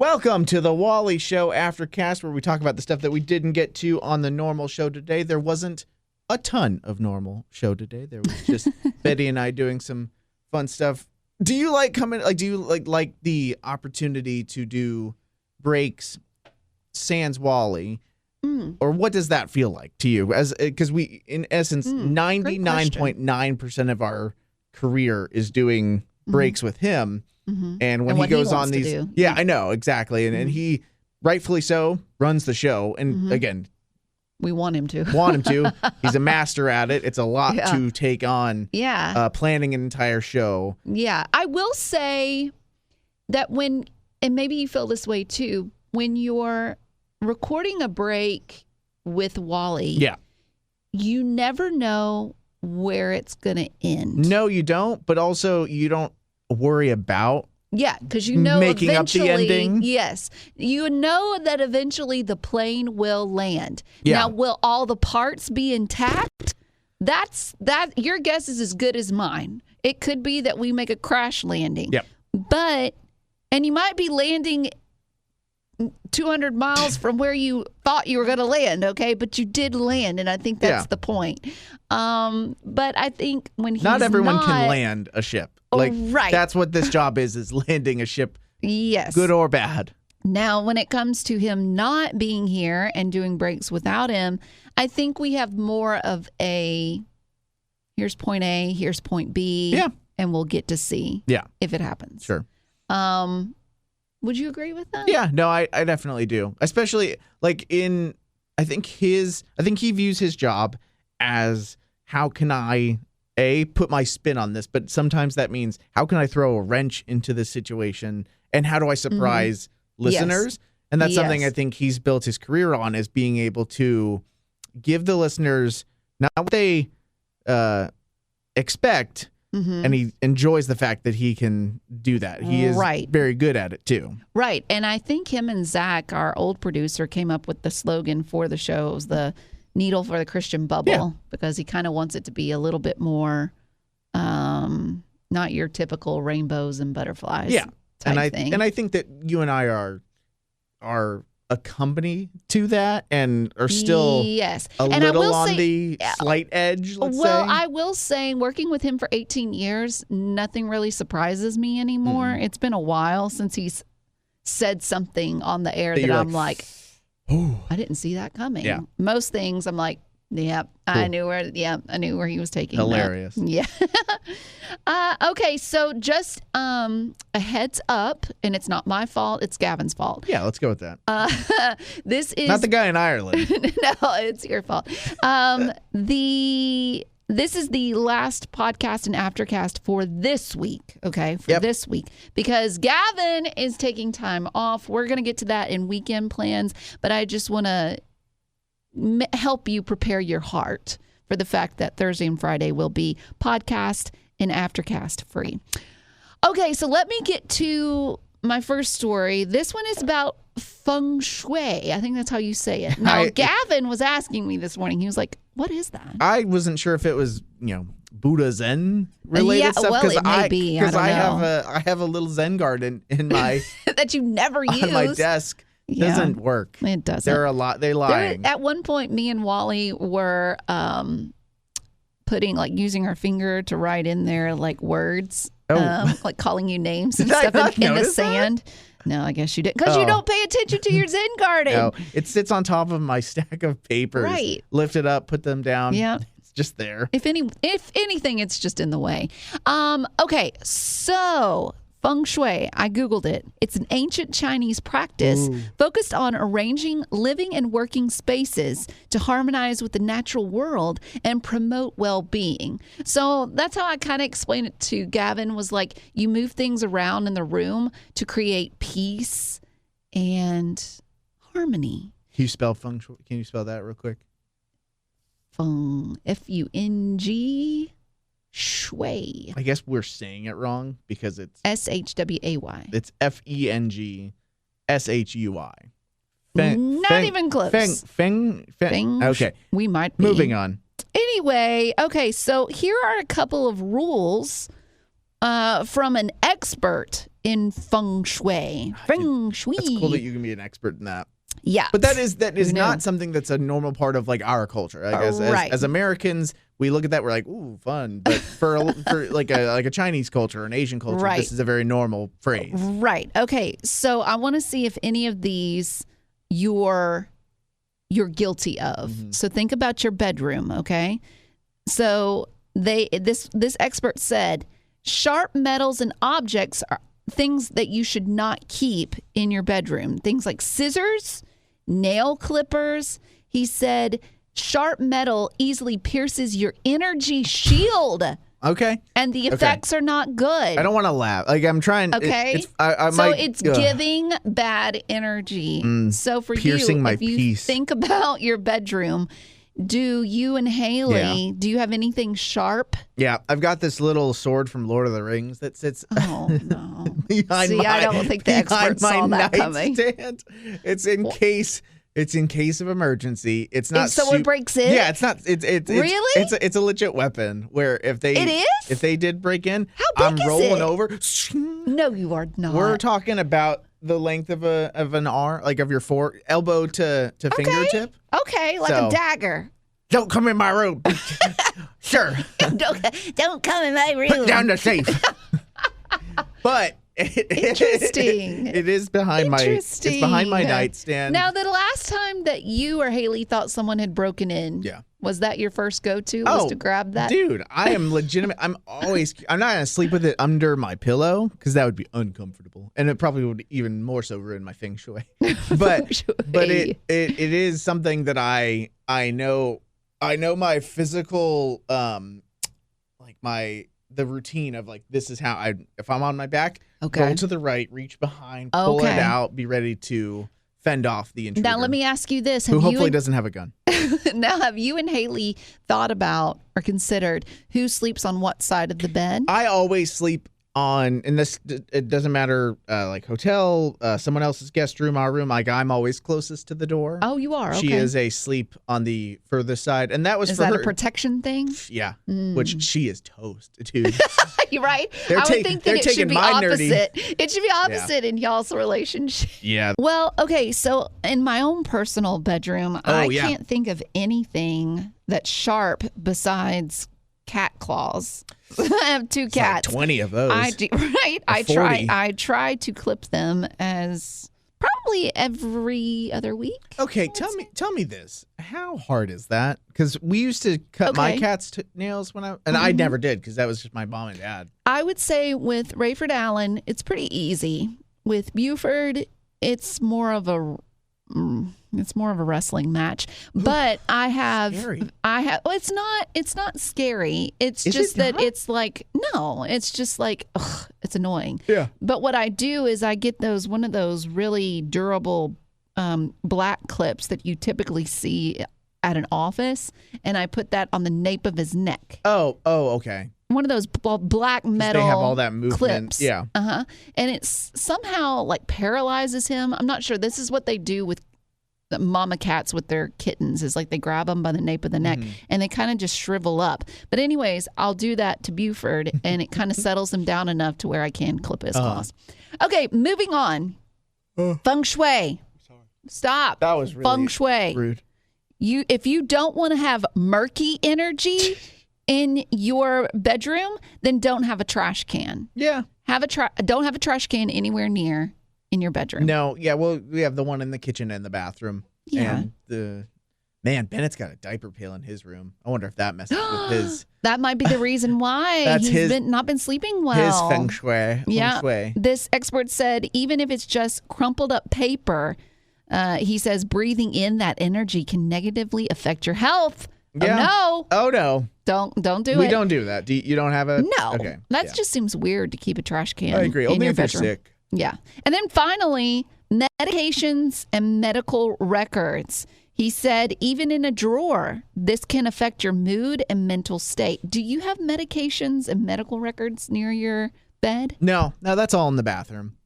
Welcome to the Wally Show Aftercast, where we talk about the stuff that we didn't get to on the normal show today. There wasn't a ton of normal show today. There was just Betty and I doing some fun stuff. Do you like coming? Like, do you like the opportunity to do breaks sans Wally? Or what does that feel like to you? Because we, in essence, 99.9% of our career is doing breaks with him. And when he goes on these, I know exactly, and he rightfully so runs the show. And again, we want him to. He's a master at it. It's a lot to take on. Planning an entire show. Yeah, I will say that when, and maybe you feel this way too, when you're recording a break with Wally, you never know where it's going to end. No, you don't. But also, you don't worry about because you know making eventually, up the ending. Yes, you know that eventually the plane will land. Now, will all the parts be intact? That your guess is as good as mine. It could be that we make a crash landing. And you might be landing 200 miles from where you thought you were going to land, okay? But you did land, and I think that's the point. But I think when he's not everyone can land a ship. That's what this job is landing a ship. Yes. Good or bad. Now, when it comes to him not being here and doing breaks without him, I think we have more of a, here's point A, here's point B, and we'll get to C if it happens. Sure. Would you agree with that? Yeah, no, I definitely do. Especially I think he views his job as, how can I put my spin on this, but sometimes that means, how can I throw a wrench into this situation, and how do I surprise listeners? And that's something I think he's built his career on, is being able to give the listeners not what they expect. And he enjoys the fact that he can do that. He is very good at it, too. Right. And I think him and Zach, our old producer, came up with the slogan for the show. It was the needle for the Christian bubble, because he kind of wants it to be a little bit more not your typical rainbows and butterflies type thing. And I think that you and I are a company to that, and are still a little on the slight edge, let's say. Well, I will say, working with him for 18 years, nothing really surprises me anymore. It's been a while since he's said something on the air that I'm like, I didn't see that coming. Most things I'm like, I knew where he was taking Hilarious. That. Okay, so just a heads up, and it's not my fault, it's Gavin's fault. Yeah, let's go with that. This is not the guy in Ireland. No, it's your fault. This is the last podcast and Aftercast for this week, okay? This week. Because Gavin is taking time off. We're going to get to that in weekend plans, but I just want to help you prepare your heart for the fact that Thursday and Friday will be podcast and Aftercast free. Okay, so let me get to my first story. This one is about Feng Shui. I think that's how you say it. Now, Gavin was asking me this morning. He was like, what is that? I wasn't sure if it was, Buddha Zen related stuff. Well, it may be. Because I have a little Zen garden in my that you never use on my desk. Doesn't work. It doesn't. They're lying. At one point, me and Wally were using our finger to write in there words, like calling you names and stuff in the sand. That? No, I guess you didn't, because you don't pay attention to your Zen garden. No, it sits on top of my stack of papers. Right. Lift it up, put them down. Yeah. It's just there. If anything, it's just in the way. Okay, so Feng Shui, I Googled it. It's an ancient Chinese practice focused on arranging living and working spaces to harmonize with the natural world and promote well-being. So that's how I kind of explained it to Gavin, was like, you move things around in the room to create peace and harmony. Can you spell Feng Shui? Can you spell that real quick? Feng, Fung. Shui. I guess we're saying it wrong because it's Shway. It's Fengshui. Not even close. Feng. Okay. We might be. Moving on. Anyway, okay, so here are a couple of rules from an expert in Feng Shui. Feng Shui. That's cool that you can be an expert in that. Yeah. But that is not something that's a normal part of like our culture. Like as Americans, we look at that, we're like, ooh, fun. But for like a Chinese culture, an Asian culture, this is a very normal phrase. Right. Okay. So I want to see if any of these you're guilty of. Mm-hmm. So think about your bedroom, okay? So this expert said sharp metals and objects are things that you should not keep in your bedroom. Things like scissors, nail clippers. He said sharp metal easily pierces your energy shield. Okay. And the effects are not good. I don't want to laugh. Like I'm trying. Okay. It's giving bad energy. So for you, if you think about your bedroom, do you and Haley, do you have anything sharp? Yeah, I've got this little sword from Lord of the Rings that sits no. I don't think the expert saw that coming. It's in case of emergency. It's not. If someone breaks in? Yeah, it's not. It's really? It's a legit weapon. Where if they did break in, how big I'm rolling it? over. No, you are not. We're talking about the length of an arm, like of your elbow to fingertip. Okay, like a dagger. Don't come in my room. Sure. Don't come in my room. Put down the safe. But interesting. It is behind it's behind my nightstand. Now, the last time that you or Haley thought someone had broken in, was that your first go-to? Was to grab that? Dude, I am legitimate. I'm not gonna sleep with it under my pillow because that would be uncomfortable, and it probably would even more so ruin my feng shui. But it is something that I know my physical the routine of like, this is how if I'm on my back, roll to the right, reach behind, pull it out, be ready to fend off the intruder. Now let me ask you this: who hopefully doesn't have a gun. Now, have you and Haley thought about or considered who sleeps on what side of the bed? I always sleep on, and it doesn't matter, like hotel, someone else's guest room, our room. Like I'm always closest to the door. Oh, you are. She is asleep on the further side, and that was is for that her. A protection thing? Yeah, which she is toast, dude. You're right. I would think that it should be opposite. It should be opposite in y'all's relationship. Yeah. Well, okay. So in my own personal bedroom, I can't think of anything that's sharp besides cat claws. I have 2 cats. Like 20 of those. I do, right? I try to clip them as probably every other week. Okay, tell me this. How hard is that? Because we used to cut my cat's nails I never did because that was just my mom and dad. I would say with Rayford Allen, it's pretty easy. With Buford, it's more of a wrestling match. But scary. well, it's not scary. It's just that it's like, no, it's just like, ugh, it's annoying. Yeah. But what I do is I get one of those really durable black clips that you typically see at an office, and I put that on the nape of his neck. Oh, okay. One of those black metal they have all that movement. Clips. Yeah. And it's somehow like paralyzes him. I'm not sure. This is what they do with the mama cats with their kittens, is like they grab them by the nape of the neck and they kind of just shrivel up. But anyways, I'll do that to Buford and it kind of settles him down enough to where I can clip his claws. Okay, moving on. Feng Shui. Stop. That was really Feng Shui. Rude. If you don't want to have murky energy in your bedroom, then don't have a trash can. Yeah. Don't have a trash can anywhere near in your bedroom. No, yeah, well, we have the one in the kitchen and the bathroom. Yeah. And Bennett's got a diaper pail in his room. I wonder if that messes with his. That might be the reason why he's not been sleeping well. His feng shui. Yeah. This expert said even if it's just crumpled up paper, he says breathing in that energy can negatively affect your health. Yeah. Oh no. Oh no. Don't do it. We don't do that. You don't have a. No. Okay. That just seems weird to keep a trash can. I agree. Only if you're sick. Yeah. And then finally, medications and medical records. He said, even in a drawer, this can affect your mood and mental state. Do you have medications and medical records near your bed? No, that's all in the bathroom.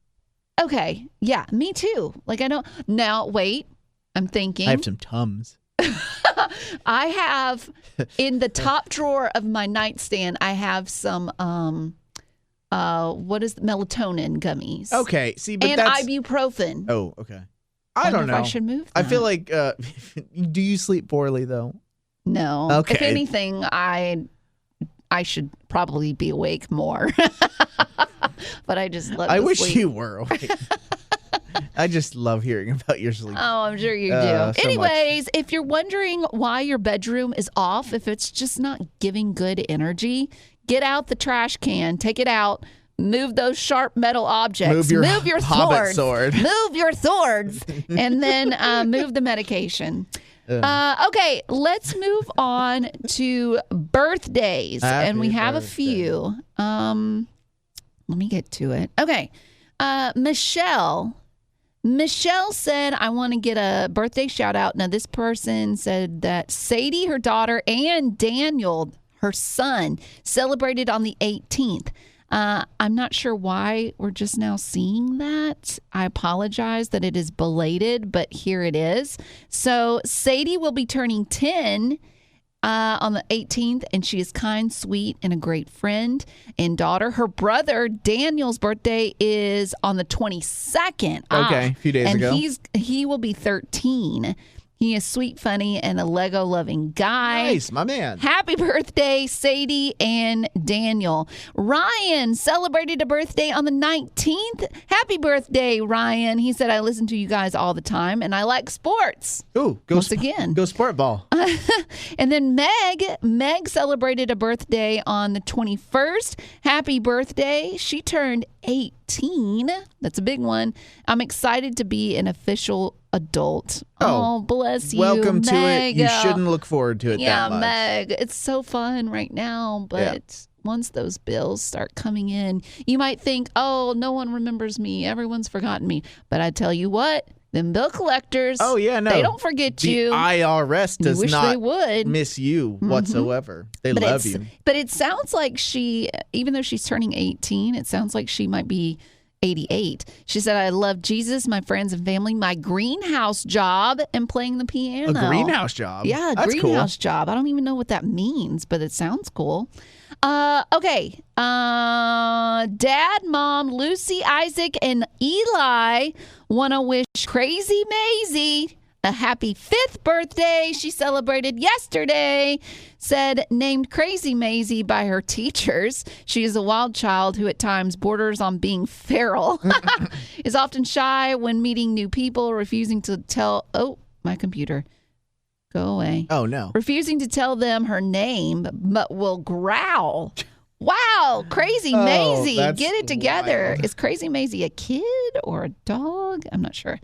Okay. Yeah, me too. Like, I don't. Now, wait. I'm thinking. I have some Tums. I have, in the top drawer of my nightstand, I have some what is melatonin gummies? Okay, see, but and that's ibuprofen. Oh, okay. I don't know. If I should move that. I feel like, do you sleep poorly though? No. Okay. If anything, I should probably be awake more. But I just love. I wish sleep. you were awake. I just love hearing about your sleep. Oh, I'm sure you do. Anyways, if you're wondering why your bedroom is off, if it's just not giving good energy, get out the trash can, take it out, move those sharp metal objects, move your hobbit sword, move your swords, and then move the medication. Okay, let's move on to birthdays, and we have a few. Let me get to it. Okay, Michelle said, I want to get a birthday shout out. Now, this person said that Sadie, her daughter, and Daniel, her son, celebrated on the 18th. I'm not sure why we're just now seeing that. I apologize that it is belated, but here it is. So Sadie will be turning 10 on the 18th, and she is kind, sweet, and a great friend and daughter. Her brother Daniel's birthday is on the 22nd. Okay, a few days ago. And he will be 13. He is sweet, funny, and a Lego-loving guy. Nice, my man. Happy birthday, Sadie and Daniel. Ryan celebrated a birthday on the 19th. Happy birthday, Ryan. He said, I listen to you guys all the time, and I like sports. Ooh, again. Go sport ball. And then Meg celebrated a birthday on the 21st. Happy birthday. She turned 18. That's a big one. I'm excited to be an official adult. Oh, bless you. Welcome Meg. to it. You shouldn't look forward to it that much. Yeah, Meg. It's so fun right now, but once those bills start coming in, you might think, oh, no one remembers me. Everyone's forgotten me. But I tell you what, them bill collectors, they don't forget you. The IRS does not miss you whatsoever. They love you. But it sounds like she, even though she's turning 18, it sounds like she might be 88. She said, I love Jesus, my friends and family, my greenhouse job, and playing the piano. A greenhouse job? Yeah, That's greenhouse cool. job. I don't even know what that means, but it sounds cool. Okay. Dad, Mom, Lucy, Isaac, and Eli want to wish Crazy Maisie a happy 5th birthday. She celebrated yesterday. Said named Crazy Maisie by her teachers. She is a wild child who at times borders on being feral. Is often shy when meeting new people, refusing to tell... Oh, my computer. Go away. Oh, no. Refusing to tell them her name, but will growl. Wow, Crazy Maisie, get it together. Wild. Is Crazy Maisie a kid or a dog? I'm not sure.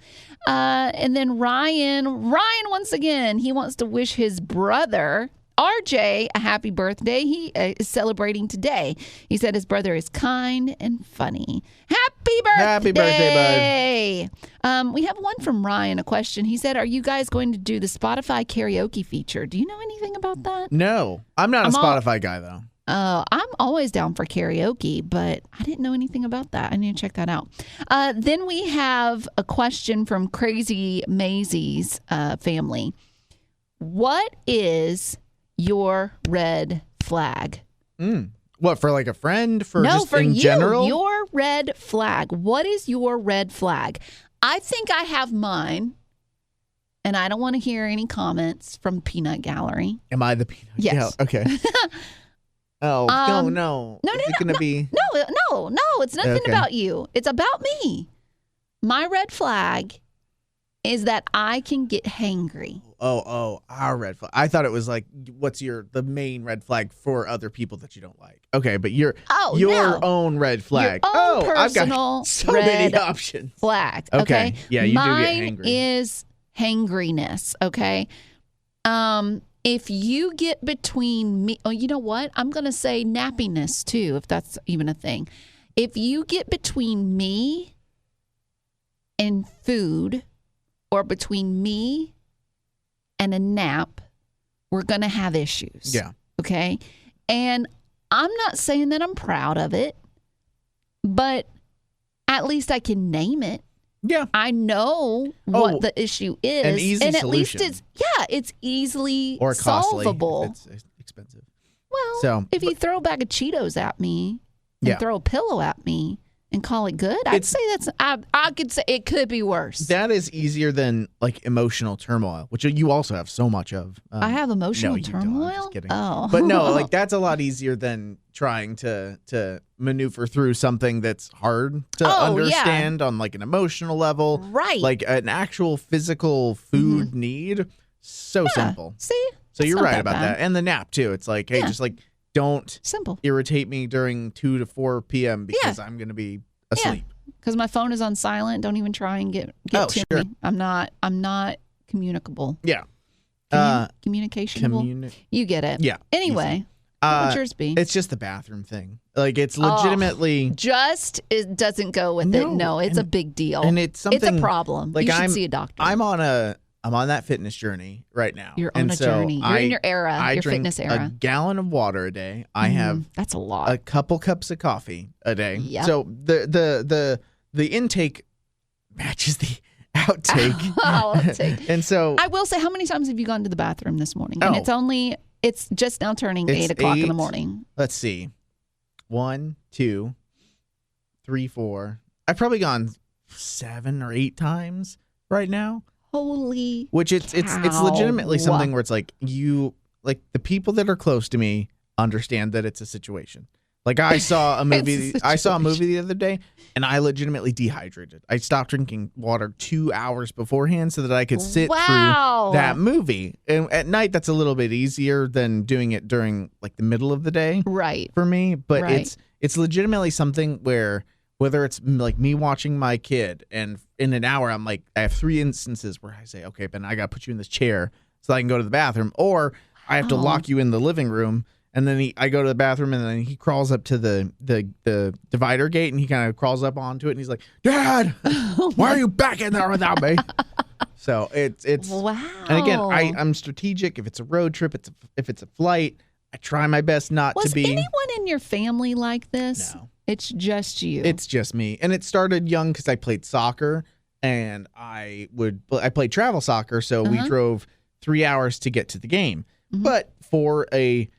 And then Ryan, once again, he wants to wish his brother, RJ, a happy birthday. He is celebrating today. He said his brother is kind and funny. Happy birthday! Happy birthday, bud. We have one from Ryan, a question. He said, are you guys going to do the Spotify karaoke feature? Do you know anything about that? No. I'm not a Spotify guy, though. I'm always down for karaoke, but I didn't know anything about that. I need to check that out. Then we have a question from Crazy Maisie's family. What is your red flag? What, for like a friend? For you. General? Your red flag. What is your red flag? I think I have mine, and I don't want to hear any comments from Peanut Gallery. Am I the Peanut Gallery? Yes. Okay. Oh, no. No, it's nothing about you. It's about me. My red flag is that I can get hangry. Oh, our red flag. I thought it was like, what's the main red flag for other people that you don't like? Okay, but your own red flag. Your own personal I've got so many options. Flag. Okay. Yeah, you Mine do get hangry. Is hangriness. Okay. If you get between me, you know what? I'm going to say nappiness too, if that's even a thing. If you get between me and food, or between me and a nap, we're going to have issues. Yeah. Okay. And I'm not saying that I'm proud of it, but at least I can name it. Yeah. I know what the issue is. An easy and solution. At least it's easily or costly solvable. if it's expensive. Well, if you throw a bag of Cheetos at me, and throw a pillow at me and call it good, I'd say I could say it could be worse. That is easier than like emotional turmoil, which you also have so much of. I have emotional turmoil? I'm just kidding. Oh. But no, like that's a lot easier than trying to maneuver through something that's hard to understand on like an emotional level. Right. Like an actual physical food need. So simple. See? So you're right about that. And the nap too. It's like, hey, just like don't irritate me during 2 to 4 p.m. because I'm going to be asleep. Because my phone is on silent. Don't even try and get to me. I'm not communicable. Yeah. Communication. You get it. Yeah. Anyway, what would yours be? It's just the bathroom thing. Like it's legitimately it doesn't go with it. No, it's a big deal. And it's something. It's a problem. Like you should see a doctor. I'm on that fitness journey right now. You're on a journey. You're in your era, your fitness era. I drink a gallon of water a day. I have that's a lot. A couple cups of coffee a day. Yep. So the intake matches the outtake. And so I will say, how many times have you gone to the bathroom this morning? And it's just now turning 8 o'clock in the morning. Let's see. 1, 2, 3, 4. I've probably gone 7 or 8 times right now. Holy Which it's legitimately something where it's like the people that are close to me understand that it's a situation. Like I saw a movie the other day and I legitimately dehydrated. I stopped drinking water 2 hours beforehand so that I could sit through that movie. And at night that's a little bit easier than doing it during like the middle of the day. Right. For me, but it's legitimately something where whether it's like me watching my kid and in an hour, I'm like, I have 3 instances where I say, okay, Ben, I got to put you in this chair so I can go to the bathroom. Or I have to lock you in the living room. And then I go to the bathroom and then he crawls up to the divider gate and he kind of crawls up onto it. And he's like, Dad, why are you back in there without me? So it's wow. And again, I'm strategic. If it's a road trip, if it's a flight, I try my best not to be. Was anyone in your family like this? No. It's just you. It's just me. And it started young because I played soccer and I played travel soccer. So we drove 3 hours to get to the game. But for a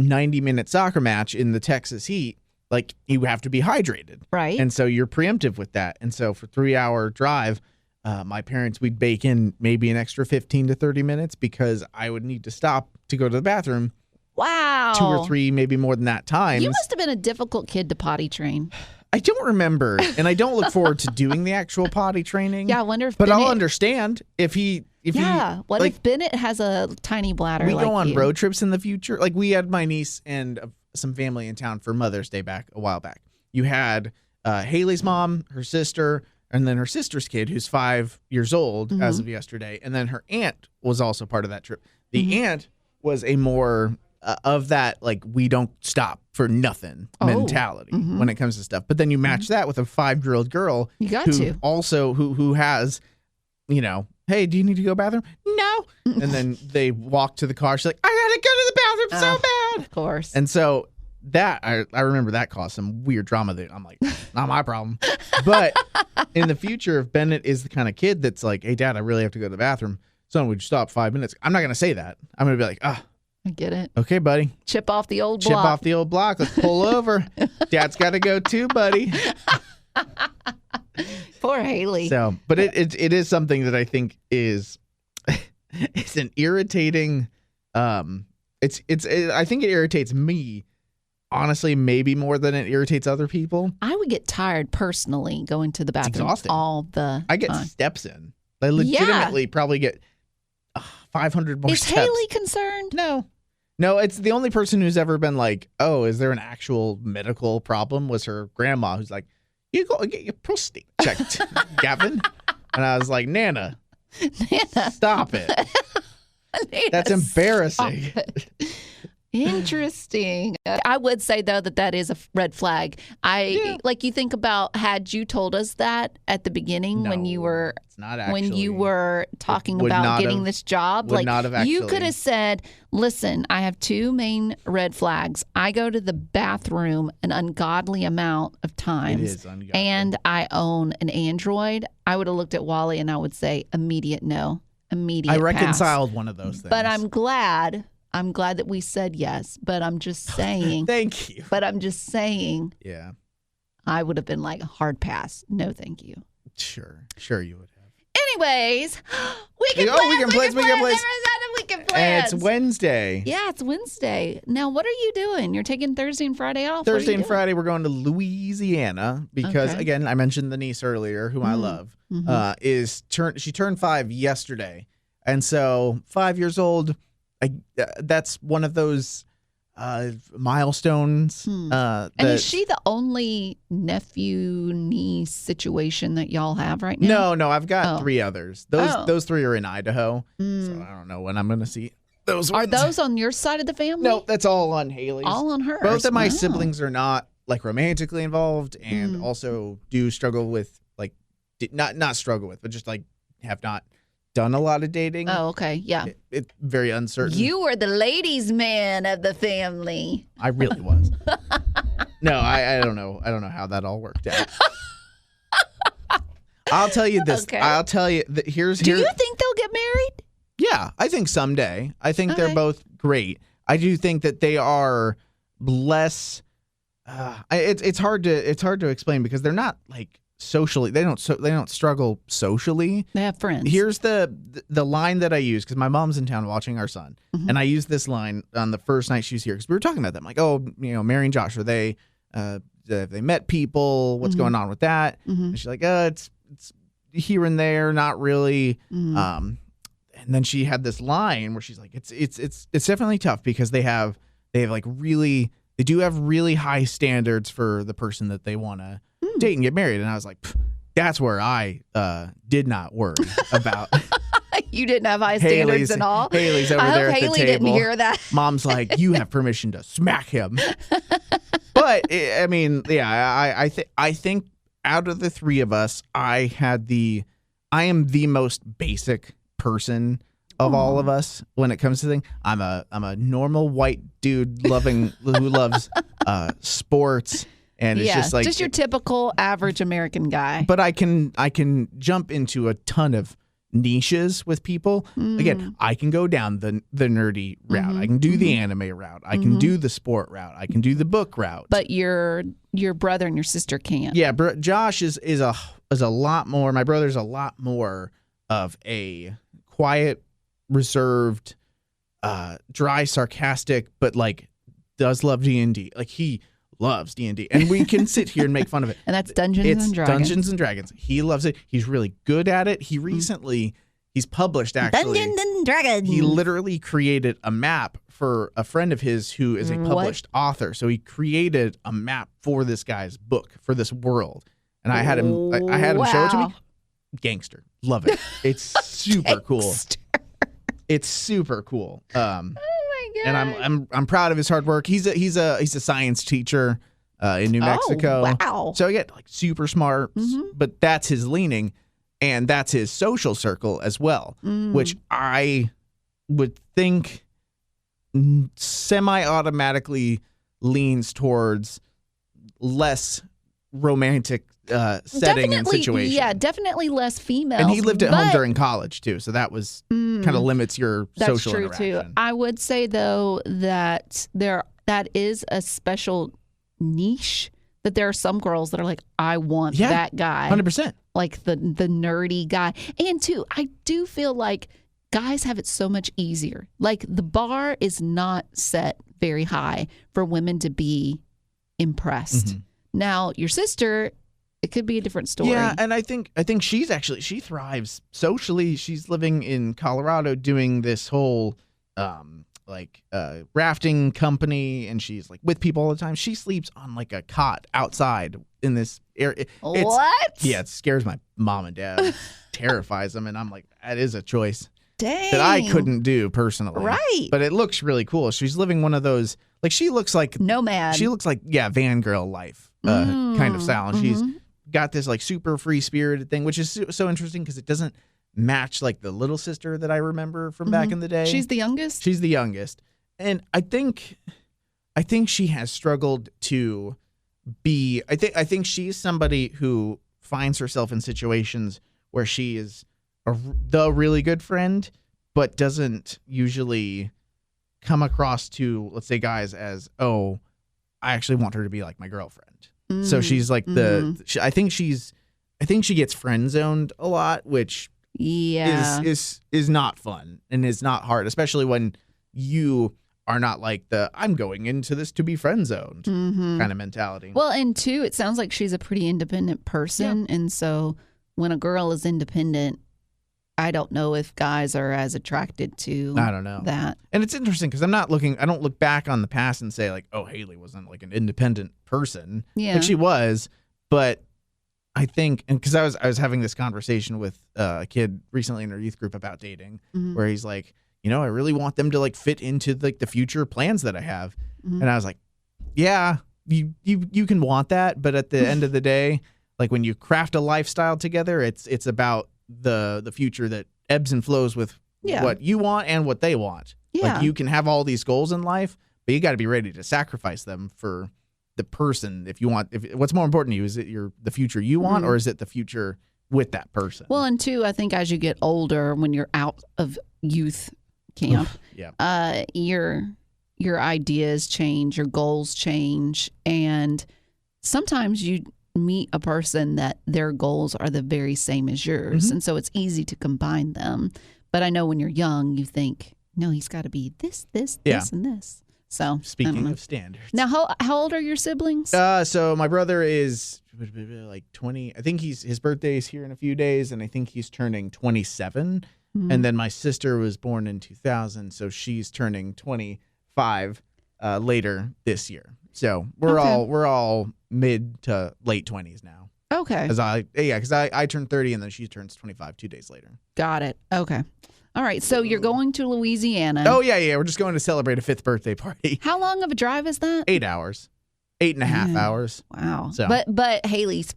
90-minute soccer match in the Texas heat, like you have to be hydrated. Right. And so you're preemptive with that. And so for 3-hour drive, my parents, we'd bake in maybe an extra 15 to 30 minutes because I would need to stop to go to the bathroom. Wow. 2 or 3, maybe more than that times. You must have been a difficult kid to potty train. I don't remember, and I don't look forward to doing the actual potty training. Yeah, I wonder if I'll understand if if Bennett has a tiny bladder we go on road trips in the future. Like we had my niece and some family in town for Mother's Day a while back. You had Haley's mom, her sister, and then her sister's kid who's 5 years old as of yesterday. And then her aunt was also part of that trip. The aunt was a more of that, like, we don't stop for nothing mentality when it comes to stuff. But then you match that with a 5-year-old girl who has, hey, do you need to go to the bathroom? No. And then they walk to the car. She's like, I gotta go to the bathroom so bad. Of course. And so that, I remember that caused some weird drama that I'm like, not my problem. But in the future, if Bennett is the kind of kid that's like, hey, Dad, I really have to go to the bathroom. Son, would you stop 5 minutes? I'm not going to say that. I'm going to be like, I get it. Okay, buddy. Chip off the old block. Chip off the old block. Let's pull over. Dad's got to go too, buddy. Poor Haley. So, but it is something that I think is it's an irritating. I think it irritates me. Honestly, maybe more than it irritates other people. I would get tired personally going to the bathroom all the time. I get steps in. I legitimately probably get 500 more steps. Is Haley concerned? No, it's the only person who's ever been like, oh, is there an actual medical problem? Was her grandma, who's like, you go get your prostate checked, Gavin. And I was like, Nana, stop it. Nana, that's embarrassing. Interesting. I would say, though, that is a red flag. Like, you think about, had you told us that at the beginning when you were talking about getting this job, like you could have said, listen, I have 2 main red flags. I go to the bathroom an ungodly amount of times. It is ungodly. And I own an Android. I would have looked at Wally and I would say immediate no, immediate I reconciled pass. One of those things. But I'm glad that we said yes, but I'm just saying. Thank you. But I'm just saying. Yeah. I would have been like, hard pass. No, thank you. Sure you would have. Anyways, weekend plans. And it's Wednesday. Yeah, it's Wednesday. Now, what are you doing? You're taking Thursday and Friday off? Thursday and Friday, we're going to Louisiana because, again, I mentioned the niece earlier, whom I love, she turned 5 yesterday. And so 5 years old, that's one of those milestones. And is she the only nephew-niece situation that y'all have right now? No, I've got 3 others. Those 3 are in Idaho, so I don't know when I'm going to see those ones. Are those on your side of the family? No, that's all on Haley's. All on hers. Both of my siblings are not like romantically involved, and also do struggle with like not struggle with, but just like have not done a lot of dating. Oh, okay. Yeah. It's very uncertain. You were the ladies' man of the family. I really was. No, I don't know. I don't know how that all worked out. I'll tell you this. Okay. I'll tell you that Do you think they'll get married? Yeah, I think someday. I think they're both great. I do think that they are less it's hard to explain because they're not like socially, they don't struggle socially. They have friends. Here's the line that I use because my mom's in town watching our son, and I used this line on the first night she was here because we were talking about them. Like, oh, Mary and Josh, are they met people? What's going on with that? And she's like, it's here and there, not really. And then she had this line where she's like, it's definitely tough because they have really high standards for the person that they want to date and get married. And I was like, that's where I did not worry about. You didn't have high standards at all? Haley's over there at the table. Haley didn't hear that. Mom's like, you have permission to smack him. But, I mean, yeah, I think out of the 3 of us, I am the most basic person of all of us when it comes to things. I'm a normal white dude who loves sports. And it's just like your typical average American guy. But I can jump into a ton of niches with people. Again, I can go down the nerdy route. I can do the anime route. I can do the sport route. I can do the book route. But your brother and your sister can't. Yeah, Josh is a lot more. My brother's a lot more of a quiet, reserved, dry, sarcastic, but like does love D&D. Like he loves D&D, and we can sit here and make fun of it. And that's Dungeons and Dragons. Dungeons and Dragons. He loves it. He's really good at it. He recently, he's published actually. Dungeons and Dragons. He literally created a map for a friend of his who is a published author. So he created a map for this guy's book, for this world. And I had him show it to me. Gangster. Love it. It's super cool. It's super cool. And I'm proud of his hard work. He's a science teacher in New Mexico. Wow. So again, like super smart, but that's his leaning, and that's his social circle as well, which I would think semi-automatically leans towards less romantic setting and situation. Yeah, definitely less female. And he lived at home during college too, so that was kind of limits your social interaction. That's true too. I would say though that that is a special niche. That there are some girls that are like, I want that guy, 100%, like the nerdy guy. And two, I do feel like guys have it so much easier. Like the bar is not set very high for women to be impressed. Now your sister, it could be a different story. Yeah, and I think she thrives socially. She's living in Colorado doing this whole rafting company, and she's like with people all the time. She sleeps on like a cot outside in this area. What? Yeah, it scares my mom and dad, terrifies them, and I'm like, that is a choice that I couldn't do personally. Right. But it looks really cool. She's living one of those, like she looks like nomad. She looks like van girl life kind of style, and she's got this like super free spirited thing, which is so interesting because it doesn't match like the little sister that I remember from back in the day. She's the youngest? She's the youngest. And I think she has struggled to be, I think she's somebody who finds herself in situations where she is the really good friend, but doesn't usually come across to, let's say, guys as, oh, I actually want her to be like my girlfriend. So she's like I think she gets friend zoned a lot, which is not fun and is not hard, especially when you are not like I'm going into this to be friend zoned kind of mentality. Well, and two, it sounds like she's a pretty independent person. Yeah. And so when a girl is independent, I don't know if guys are as attracted to that. And it's interesting because I don't look back on the past and say like, oh, Haley wasn't like an independent person. Yeah. Like she was, but I think, and because I was having this conversation with a kid recently in our youth group about dating, where he's like, I really want them to like fit into like the future plans that I have. And I was like, yeah, you can want that, but at the end of the day, like when you craft a lifestyle together, it's about the future that ebbs and flows with what you want and what they want. Yeah. Like you can have all these goals in life, but you got to be ready to sacrifice them for the person. What's more important to you, is it the future you want, or is it the future with that person? Well, and two, I think as you get older, when you're out of youth camp, your ideas change, your goals change, and sometimes you meet a person that their goals are the very same as yours, and so it's easy to combine them. But I know when you're young, you think, no, he's got to be this, and this. So speaking of standards, now how old are your siblings? So my brother is like 20. I think his birthday is here in a few days, and I think he's turning 27. And then my sister was born in 2000, so she's turning 25 later this year. So we're all mid to late 20s now. Okay. Because I turned 30 and then she turns 25 2 days later. Got it. Okay. All right. So you're going to Louisiana. Oh, yeah. We're just going to celebrate a 5th birthday party. How long of a drive is that? 8 hours. 8.5 hours. Wow. So. But Haley's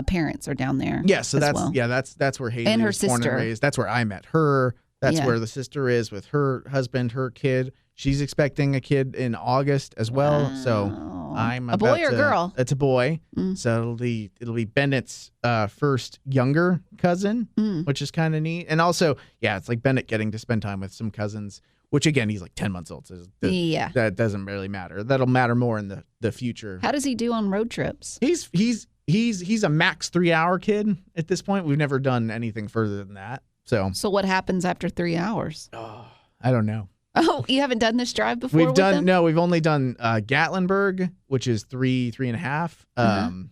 parents are down there. Yeah. So that's where Haley and her was sister. Born and raised. That's where I met her. That's where the sister is with her husband, her kid. She's expecting a kid in August as well. Wow. So I'm a boy or girl? It's a boy. So it'll be Bennett's first younger cousin, which is kind of neat. And also, it's like Bennett getting to spend time with some cousins, which again, he's like 10 months old. So that doesn't really matter. That'll matter more in the future. How does he do on road trips? He's a max 3-hour kid at this point. We've never done anything further than that. So what happens after 3 hours? Oh, I don't know. Oh, you haven't done this drive before? We've only done Gatlinburg, which is 3.5.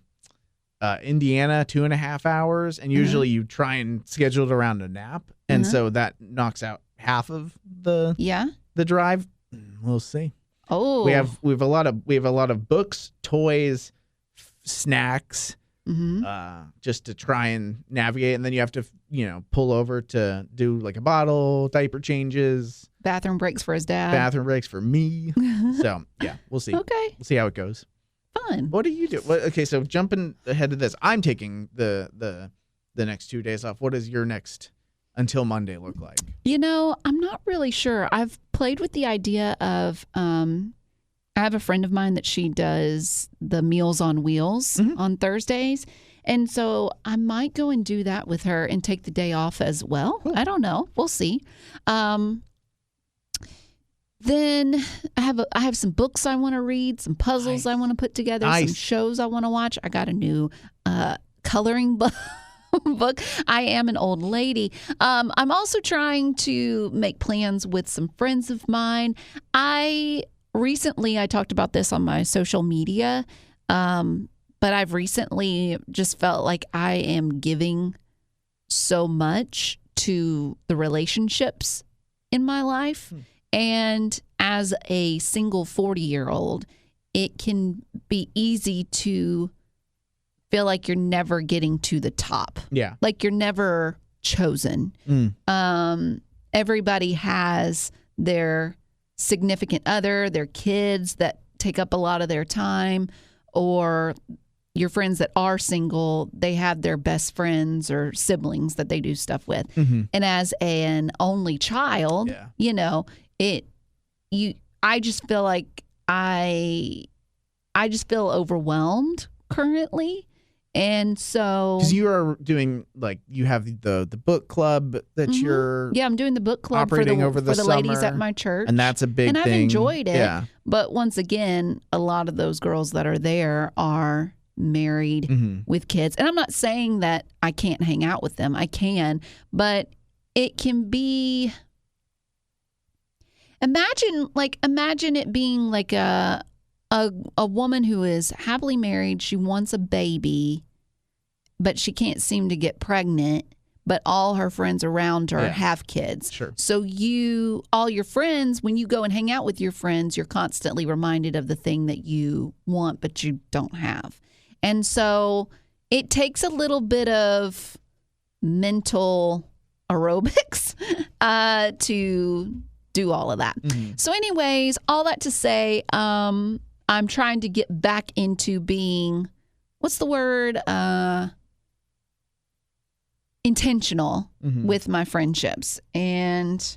Indiana, 2.5 hours, and usually you try and schedule it around a nap, and so that knocks out half of the drive. We'll see. Oh, we have a lot of books, toys, snacks, just to try and navigate, and then you have to pull over to do like a bottle, diaper changes. Bathroom breaks for his dad. Bathroom breaks for me. So, we'll see. Okay. We'll see how it goes. Fun. What do you do? Okay, so jumping ahead to this, I'm taking the next 2 days off. What does your next until Monday look like? I'm not really sure. I've played with the idea of I have a friend of mine that she does the Meals on Wheels on Thursdays. And so I might go and do that with her and take the day off as well. Cool. I don't know. We'll see. Then I have some books I want to read, some puzzles I want to put together, some shows I want to watch. I got a new coloring book. I am an old lady. I'm also trying to make plans with some friends of mine. Recently I talked about this on my social media, but I've recently just felt like I am giving so much to the relationships in my life. And as a single 40-year-old, it can be easy to feel like you're never getting to the top. Yeah. Like you're never chosen. Everybody has their significant other, their kids that take up a lot of their time, or your friends that are single, they have their best friends or siblings that they do stuff with. And as an only child, I just feel like I just feel overwhelmed currently. And so, because you are doing, like, you have the book club that you're I'm doing the book club for the ladies at my church, and that's a big thing. And I've enjoyed it. But once again, a lot of those girls that are there are married with kids. And I'm not saying that I can't hang out with them. I can, but it can be. Imagine it being like a woman who is happily married. She wants a baby, but she can't seem to get pregnant. But all her friends around her have kids. Sure. So all your friends, when you go and hang out with your friends, you're constantly reminded of the thing that you want, but you don't have. And so it takes a little bit of mental aerobics to do all of that. So anyways, all that to say, I'm trying to get back into being, what's the word? Intentional with my friendships and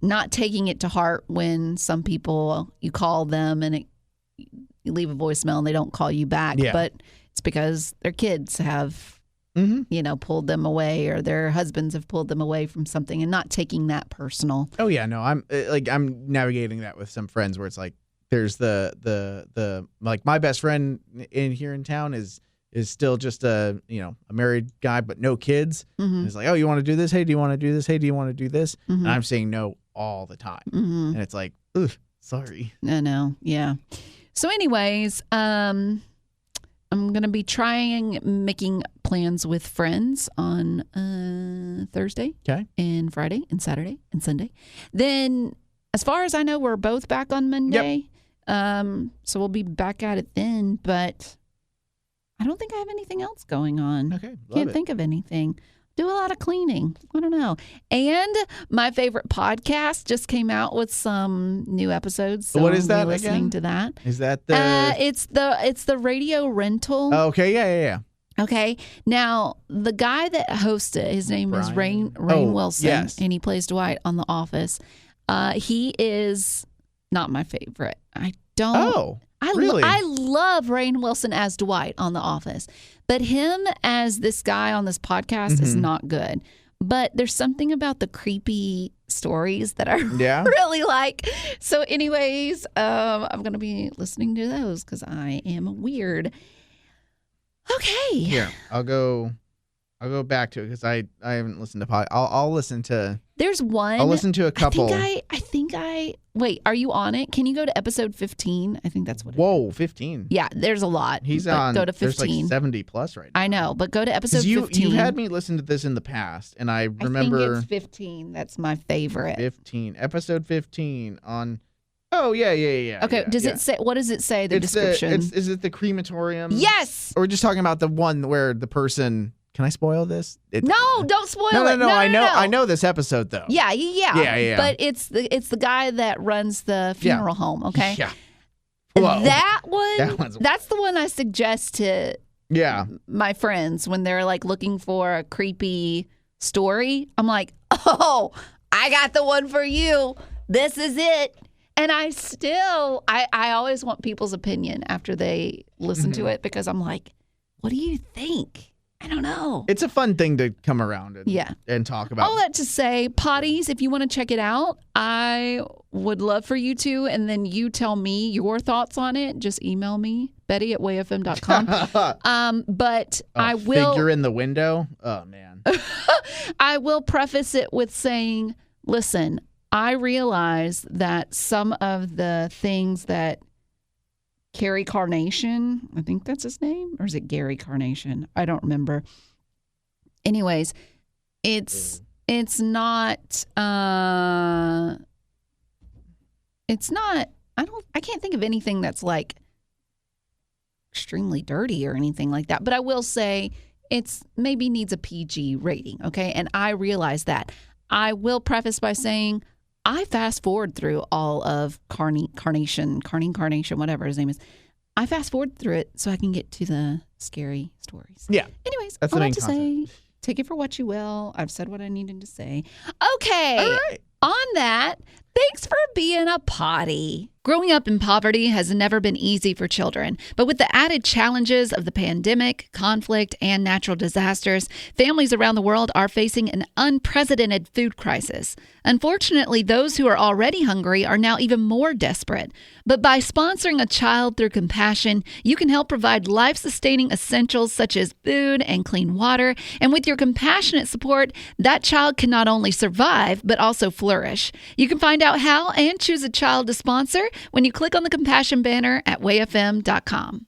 not taking it to heart when some people, you call them and you leave a voicemail and they don't call you back. Yeah. But it's because their kids have, pulled them away, or their husbands have pulled them away from something, and not taking that personal. Oh yeah, no, I'm navigating that with some friends where it's like there's the like my best friend here in town is still just a married guy but no kids. And it's like, oh, you want to do this? Hey, do you want to do this? Hey, do you want to do this? And I'm saying no all the time. And it's like, ugh, sorry. I know. Yeah. So anyways, I'm going to be making plans with friends on Thursday and Friday and Saturday and Sunday. Then as far as I know, we're both back on Monday. Yep. So we'll be back at it then, but I don't think I have anything else going on. Okay. Can't think of anything. Do a lot of cleaning. I don't know. And my favorite podcast just came out with some new episodes. So what is that listening again? To that. Is that the? It's the Radio Rental. Oh, okay. Yeah. Okay. Now the guy that hosts it, his name is Rainn Wilson, yes. and he plays Dwight on The Office. He is not my favorite. I don't. Oh. Really? I love Rainn Wilson as Dwight on The Office, but him as this guy on this podcast is not good. But there's something about the creepy stories that I really like. So anyways, I'm going to be listening to those because I am weird. Okay. Here, I'll go back to it because I haven't listened to pod. I'll listen to. There's one. I'll listen to a couple. I think wait, are you on it? Can you go to episode 15? I think that's what it is. Whoa, 15. Yeah, there's a lot. He's on. Go to 15. There's like 70 plus right now. I know, but go to episode 15. You've had me listen to this in the past, and I remember. I think it's 15. That's my favorite. 15. Episode 15 on. Oh, yeah. Okay, it say, what does it say, the description? Is it the crematorium? Yes! Or we're just talking about the one where the person... Can I spoil this? No, don't spoil it. No. I know this episode though. Yeah. Yeah. But it's the guy that runs the funeral home. Okay. Yeah. Whoa. That one. That's the one I suggest to my friends when they're like looking for a creepy story. I'm like, oh, I got the one for you. This is it. And I always want people's opinion after they listen to it because I'm like, what do you think? I don't know. It's a fun thing to come around and talk about. All that to say, Poddies, if you want to check it out, I would love for you to, and then you tell me your thoughts on it. Just email me, Betty@wayfm.com. But I will... Figure in the window? Oh, man. I will preface it with saying, listen, I realize that some of the things that Carrie Carnation, I think that's his name, or is it Gary Carnation? I don't remember. Anyways, it's not I can't think of anything that's like extremely dirty or anything like that. But I will say it's maybe needs a PG rating, okay? And I realize that. I will preface by saying I fast forward through all of Carnation, whatever his name is. I fast forward through it so I can get to the scary stories. Yeah. Anyways, that's all the main to concept. say, take it for what you will. I've said what I needed to say. Okay. All right. On that, Thanks for being a poddie. Growing up in poverty has never been easy for children, but with the added challenges of the pandemic, conflict, and natural disasters, families around the world are facing an unprecedented food crisis. Unfortunately, those who are already hungry are now even more desperate. But by sponsoring a child through compassion, you can help provide life-sustaining essentials such as food and clean water. And with your compassionate support, that child can not only survive, but also flourish. You can find out how and choose a child to sponsor when you click on the compassion banner at wayfm.com.